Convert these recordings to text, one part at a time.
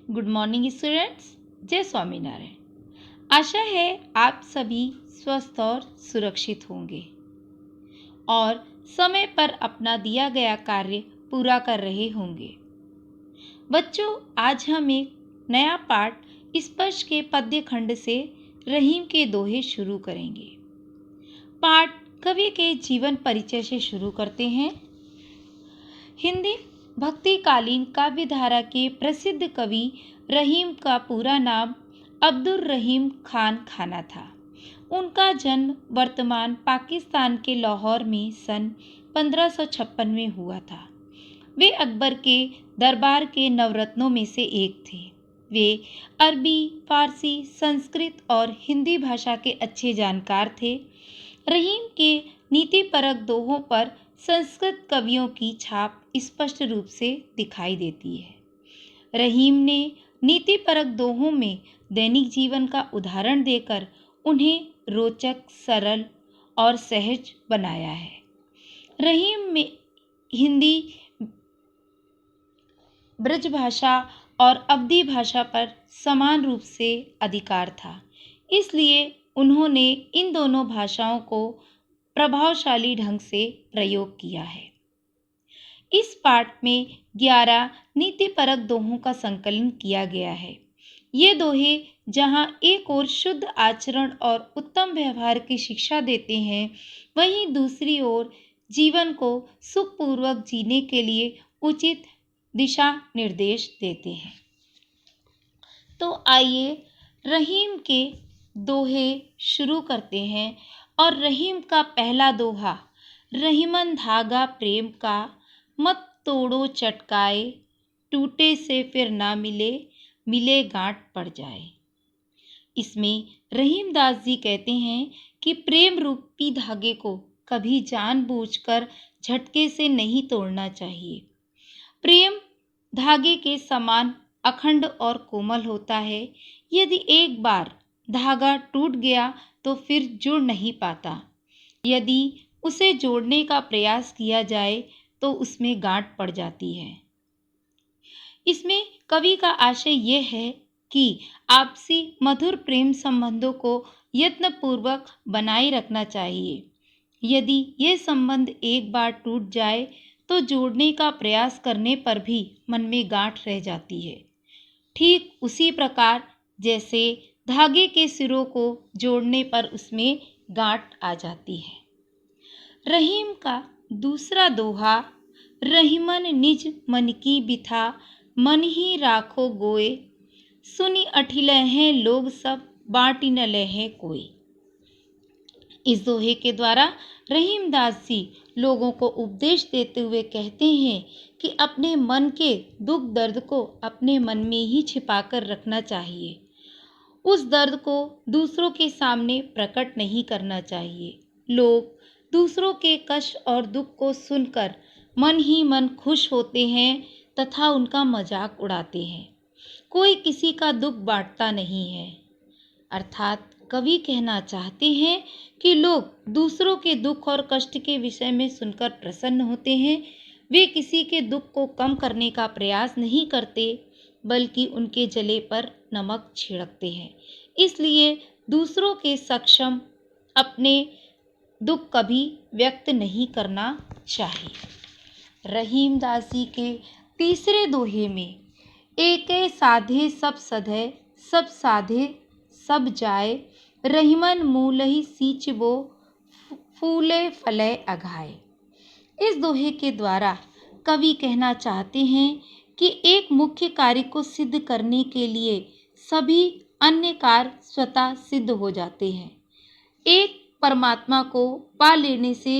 Good morning students. जय स्वामीनारायण। आशा है आप सभी स्वस्थ और सुरक्षित होंगे और समय पर अपना दिया गया कार्य पूरा कर रहे होंगे। बच्चों, आज हम एक नया पाठ स्पर्श के पद्य खंड से रहीम के दोहे शुरू करेंगे। पाठ कवि के जीवन परिचय से शुरू करते हैं। हिंदी भक्तिकालीन काव्यधारा के प्रसिद्ध कवि रहीम का पूरा नाम अब्दुल रहीम खान खाना था। उनका जन्म वर्तमान पाकिस्तान के लाहौर में सन 1556 में हुआ था। वे अकबर के दरबार के नवरत्नों में से एक थे। वे अरबी, फारसी, संस्कृत और हिंदी भाषा के अच्छे जानकार थे। रहीम के नीतिपरक दोहों पर संस्कृत कवियों की छाप स्पष्ट रूप से दिखाई देती है। रहीम ने नीतिपरक दोहों में दैनिक जीवन का उदाहरण देकर उन्हें रोचक, सरल और सहज बनाया है। रहीम में हिंदी, ब्रजभाषा और अवधी भाषा पर समान रूप से अधिकार था, इसलिए उन्होंने इन दोनों भाषाओं को प्रभावशाली ढंग से प्रयोग किया है। इस पाठ में 11 नीतिपरक दोहों का संकलन किया गया है। ये दोहे जहाँ एक ओर शुद्ध आचरण और उत्तम व्यवहार की शिक्षा देते हैं, वहीं दूसरी ओर जीवन को सुखपूर्वक जीने के लिए उचित दिशा निर्देश देते हैं। तो आइए रहीम के दोहे शुरू करते हैं। और रहीम का पहला दोहा, रहीमन धागा प्रेम का, मत तोड़ो चटकाए, टूटे से फिर ना मिले, मिले गांठ पड़ जाए। इसमें रहीमदास जी कहते हैं कि प्रेम रूपी धागे को कभी जानबूझकर झटके से नहीं तोड़ना चाहिए। प्रेम धागे के समान अखंड और कोमल होता है। यदि एक बार धागा टूट गया तो फिर जुड़ नहीं पाता। यदि उसे जोड़ने का प्रयास किया जाए तो उसमें गांठ पड़ जाती है। इसमें कवि का आशय यह है कि आपसी मधुर प्रेम संबंधों को यत्नपूर्वक बनाए रखना चाहिए। यदि ये संबंध एक बार टूट जाए तो जोड़ने का प्रयास करने पर भी मन में गांठ रह जाती है। ठीक उसी प्रकार जैसे धागे के सिरों को जोड़ने पर उसमें गांठ आ जाती है। रहीम का दूसरा दोहा, रहीमन निज मन की बिथा, मन ही राखो गोए, सुनी अठिले हैं लोग सब, बाटी न लहे कोई। इस दोहे के द्वारा रहीमदास जी लोगों को उपदेश देते हुए कहते हैं कि अपने मन के दुख दर्द को अपने मन में ही छिपाकर रखना चाहिए। उस दर्द को दूसरों के सामने प्रकट नहीं करना चाहिए। लोग दूसरों के कष्ट और दुख को सुनकर मन ही मन खुश होते हैं तथा उनका मजाक उड़ाते हैं। कोई किसी का दुख बांटता नहीं है। अर्थात कवि कहना चाहते हैं कि लोग दूसरों के दुख और कष्ट के विषय में सुनकर प्रसन्न होते हैं। वे किसी के दुख को कम करने का प्रयास नहीं करते, बल्कि उनके जले पर नमक छिड़कते हैं। इसलिए दूसरों के सक्षम अपने दुख कभी व्यक्त नहीं करना चाहिए। रहीमदास जी के तीसरे दोहे में, एके साधे सब सधे, सब साधे सब जाए, रहीमन मूलहि सींचबो, फूले फले अघाए। इस दोहे के द्वारा कवि कहना चाहते हैं कि एक मुख्य कार्य को सिद्ध करने के लिए सभी अन्य कार्य स्वतः सिद्ध हो जाते हैं। एक परमात्मा को पा लेने से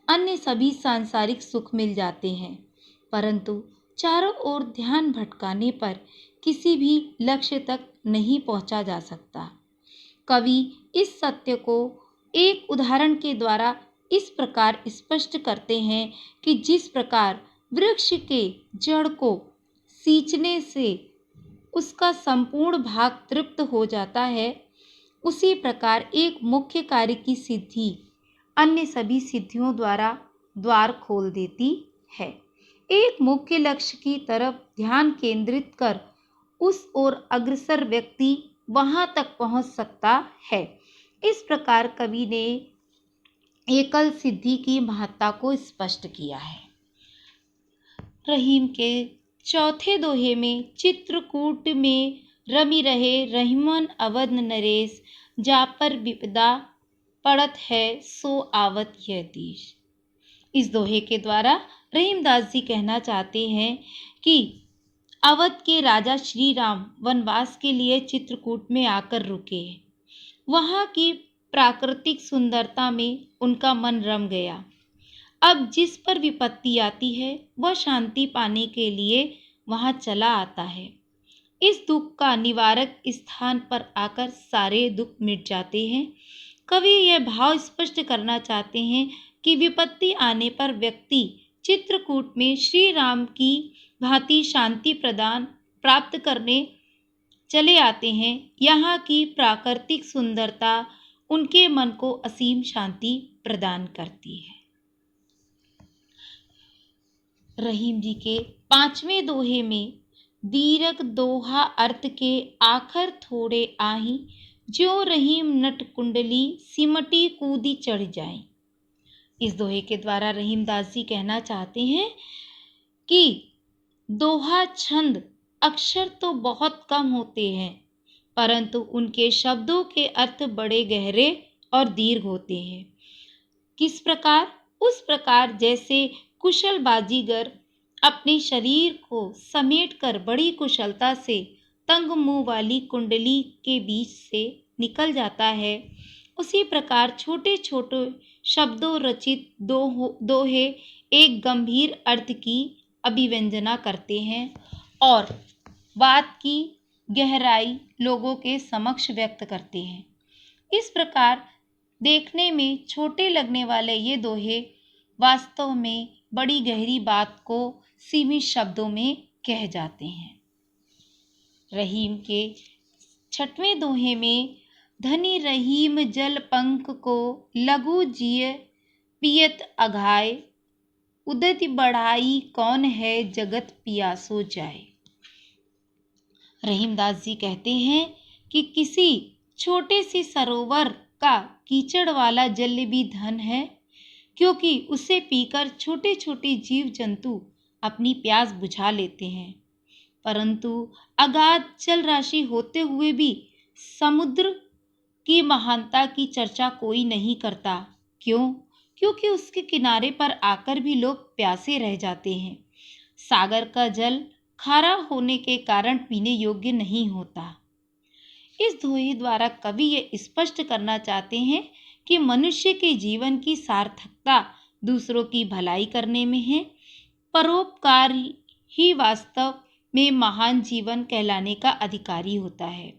अन्य सभी सांसारिक सुख मिल जाते हैं, परंतु चारों ओर ध्यान भटकाने पर किसी भी लक्ष्य तक नहीं पहुंचा जा सकता। कवि इस सत्य को एक उदाहरण के द्वारा इस प्रकार स्पष्ट करते हैं कि जिस प्रकार वृक्ष के जड़ को सींचने से उसका संपूर्ण भाग तृप्त हो जाता है, उसी प्रकार एक मुख्य कार्य की सिद्धि अन्य सभी सिद्धियों द्वारा द्वार खोल देती है। एक मुख्य लक्ष्य की तरफ ध्यान केंद्रित कर उस ओर अग्रसर व्यक्ति वहां तक पहुंच सकता है। इस प्रकार कवि ने एकल सिद्धि की महत्ता को स्पष्ट किया है। रहीम के चौथे दोहे में चित्रकूट में रमी रहे रहीमन अवध नरेश, जा पर विपदा पड़त है सो आवत यह देश। इस दोहे के द्वारा रहीमदास जी कहना चाहते हैं कि अवध के राजा श्री राम वनवास के लिए चित्रकूट में आकर रुके। वहां की प्राकृतिक सुंदरता में उनका मन रम गया। अब जिस पर विपत्ति आती है वह शांति पाने के लिए वहां चला आता है। इस दुख का निवारक स्थान पर आकर सारे दुख मिट जाते हैं। कवि यह भाव स्पष्ट करना चाहते हैं कि विपत्ति आने पर व्यक्ति चित्रकूट में श्री राम की भांति शांति प्रदान प्राप्त करने चले आते हैं। यहाँ की प्राकृतिक सुंदरता उनके मन को असीम शांति प्रदान करती है। रहीम जी के पांचवें दोहे में दीरक दोहा अर्थ के आखर थोड़े आही, जो रहीम नट कुंडली सिमटी कूदी चढ़ जाए। इस दोहे के द्वारा रहीमदास जी कहना चाहते हैं कि दोहा छंद अक्षर तो बहुत कम होते हैं, परंतु उनके शब्दों के अर्थ बड़े गहरे और दीर्घ होते हैं। किस प्रकार? उस प्रकार जैसे कुशल बाजीगर अपने शरीर को समेटकर बड़ी कुशलता से तंग मुंह वाली कुंडली के बीच से निकल जाता है, उसी प्रकार छोटे छोटे शब्दों रचित दोहे एक गंभीर अर्थ की अभिव्यंजना करते हैं और बात की गहराई लोगों के समक्ष व्यक्त करते हैं। इस प्रकार देखने में छोटे लगने वाले ये दोहे वास्तव में बड़ी गहरी बात को सीमित शब्दों में कह जाते हैं। रहीम के छठवें दोहे में धनी रहीम जल पंख को लघु जिय पियत अघाय, उदति बढ़ाई कौन है जगत पियासो जाए। रहीमदास जी कहते हैं कि किसी छोटे से सरोवर का कीचड़ वाला जल भी धन है, क्योंकि उसे पीकर छोटे छोटे जीव जंतु अपनी प्यास बुझा लेते हैं। परंतु अगाध जल राशि होते हुए भी समुद्र की महानता की चर्चा कोई नहीं करता। क्यों? क्योंकि उसके किनारे पर आकर भी लोग प्यासे रह जाते हैं। सागर का जल खारा होने के कारण पीने योग्य नहीं होता। इस दोहे द्वारा कवि ये स्पष्ट करना चाहते हैं कि मनुष्य के जीवन की सार्थकता दूसरों की भलाई करने में है। परोपकार ही वास्तव में महान जीवन कहलाने का अधिकारी होता है।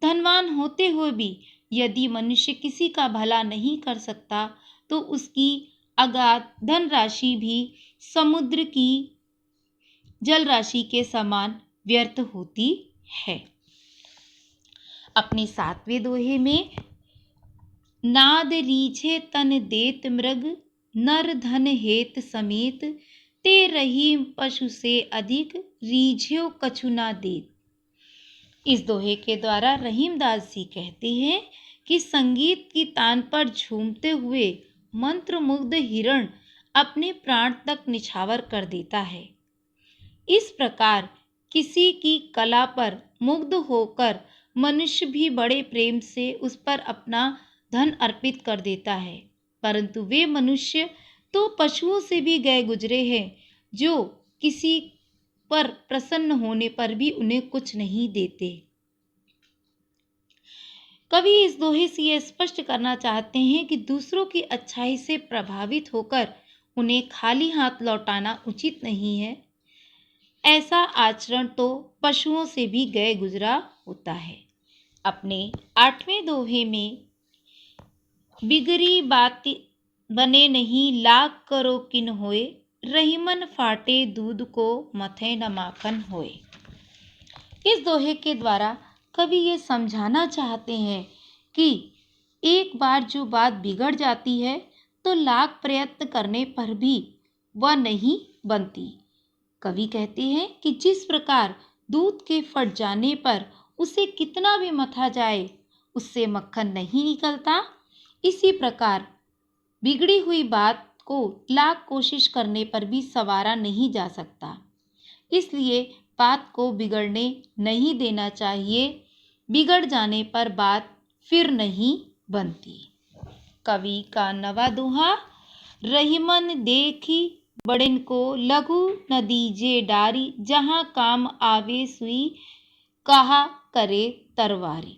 धनवान होते हुए भी यदि मनुष्य किसी का भला नहीं कर सकता तो उसकी अगाध धनराशि भी समुद्र की जल राशि के समान व्यर्थ होती है। अपने सातवें दोहे में नाद रीझे तन देत मृग, नर धन हेत समेत, ते रहीम पशु से अधिक, रीझ्यो कछु ना देत। इस दोहे के द्वारा रहीमदास जी कहते हैं कि संगीत की तान पर झूमते हुए मंत्रमुग्ध हिरण अपने प्राण तक निछावर कर देता है। इस प्रकार किसी की कला पर मुग्ध होकर मनुष्य भी बड़े प्रेम से उस पर अपना धन अर्पित कर देता है। परंतु वे मनुष्य तो पशुओं से भी गए गुजरे हैं, जो किसी पर प्रसन्न होने पर भी उन्हें कुछ नहीं देते। कवि इस दोहे से यह स्पष्ट करना चाहते हैं कि दूसरों की अच्छाई से प्रभावित होकर उन्हें खाली हाथ लौटाना उचित नहीं है। ऐसा आचरण तो पशुओं से भी गए गुजरा होता है। अपने आठवें दोहे में बिगड़ी बात बने नहीं, लाख करो किन होए, रहीमन फाटे दूध को मथे न माखन होए। इस दोहे के द्वारा कवि ये समझाना चाहते हैं कि एक बार जो बात बिगड़ जाती है तो लाख प्रयत्न करने पर भी वह नहीं बनती। कवि कहते हैं कि जिस प्रकार दूध के फट जाने पर उसे कितना भी मथा जाए, उससे मक्खन नहीं निकलता। इसी प्रकार बिगड़ी हुई बात को लाख कोशिश करने पर भी संवारा नहीं जा सकता। इसलिए बात को बिगड़ने नहीं देना चाहिए। बिगड़ जाने पर बात फिर नहीं बनती। कवि का नवा दोहा। रहीमन देखी बड़न को, लघु न दीजे डारी, जहाँ काम आवे सुई, कहा करे तरवारी।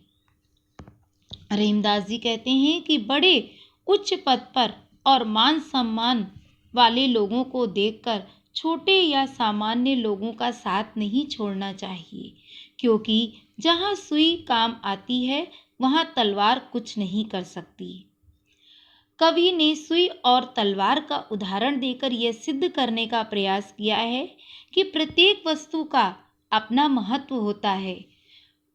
रहीमदास जी कहते हैं कि बड़े उच्च पद पर और मान सम्मान वाले लोगों को देखकर छोटे या सामान्य लोगों का साथ नहीं छोड़ना चाहिए, क्योंकि जहाँ सुई काम आती है वहाँ तलवार कुछ नहीं कर सकती। कवि ने सुई और तलवार का उदाहरण देकर यह सिद्ध करने का प्रयास किया है कि प्रत्येक वस्तु का अपना महत्व होता है।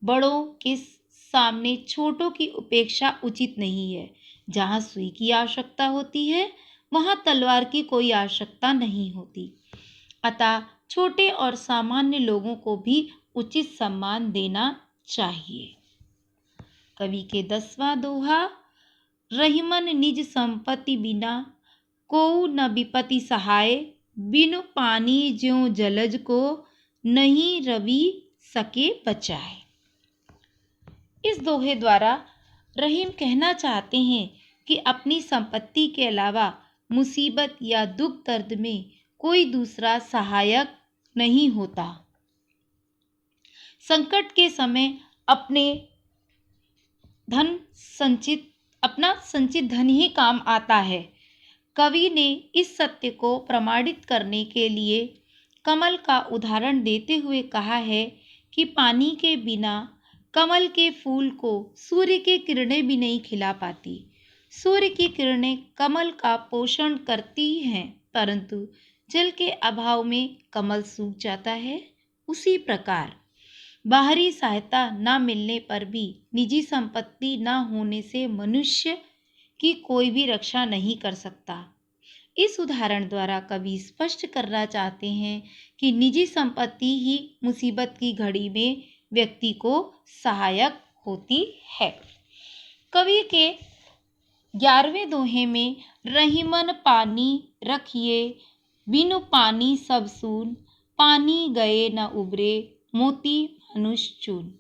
बड़ों के सामने छोटों की उपेक्षा उचित नहीं है। जहाँ सुई की आवश्यकता होती है वहाँ तलवार की कोई आवश्यकता नहीं होती। अतः छोटे और सामान्य लोगों को भी उचित सम्मान देना चाहिए। कवि के 10वां दोहा। रहीमन निज संपत्ति बिना, कोउ न विपत्ति सहाय, बिनु पानी ज्यों जलज को, नहीं रवि सके बचाए। इस दोहे द्वारा रहीम कहना चाहते हैं कि अपनी संपत्ति के अलावा मुसीबत या दुख दर्द में कोई दूसरा सहायक नहीं होता। संकट के समय अपना संचित धन ही काम आता है। कवि ने इस सत्य को प्रमाणित करने के लिए कमल का उदाहरण देते हुए कहा है कि पानी के बिना कमल के फूल को सूर्य की किरणें भी नहीं खिला पाती। सूर्य की किरणें कमल का पोषण करती हैं, परंतु जल के अभाव में कमल सूख जाता है। उसी प्रकार बाहरी सहायता न मिलने पर भी निजी संपत्ति न होने से मनुष्य की कोई भी रक्षा नहीं कर सकता। इस उदाहरण द्वारा कवि स्पष्ट करना चाहते हैं कि निजी संपत्ति ही मुसीबत की घड़ी में व्यक्ति को सहायक होती है। कवि के 11वें दोहे में रहीमन पानी रखिए, बिनु पानी सब सून, पानी गए न उबरे, मोती मनुष्य चून।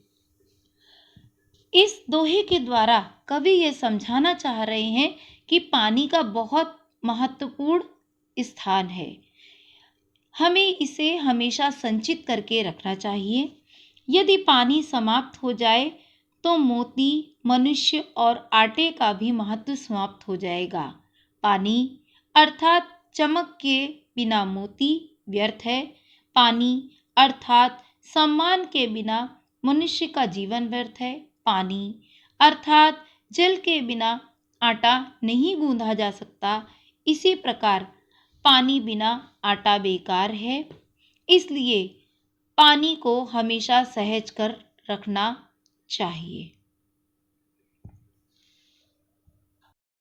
इस दोहे के द्वारा कवि यह समझाना चाह रहे हैं कि पानी का बहुत महत्वपूर्ण स्थान है। हमें इसे हमेशा संचित करके रखना चाहिए। यदि पानी समाप्त हो जाए तो मोती, मनुष्य और आटे का भी महत्व समाप्त हो जाएगा। पानी अर्थात चमक के बिना मोती व्यर्थ है। पानी अर्थात सम्मान के बिना मनुष्य का जीवन व्यर्थ है। पानी अर्थात जल के बिना आटा नहीं गूंधा जा सकता। इसी प्रकार पानी बिना आटा बेकार है। इसलिए पानी को हमेशा सहेज कर रखना चाहिए।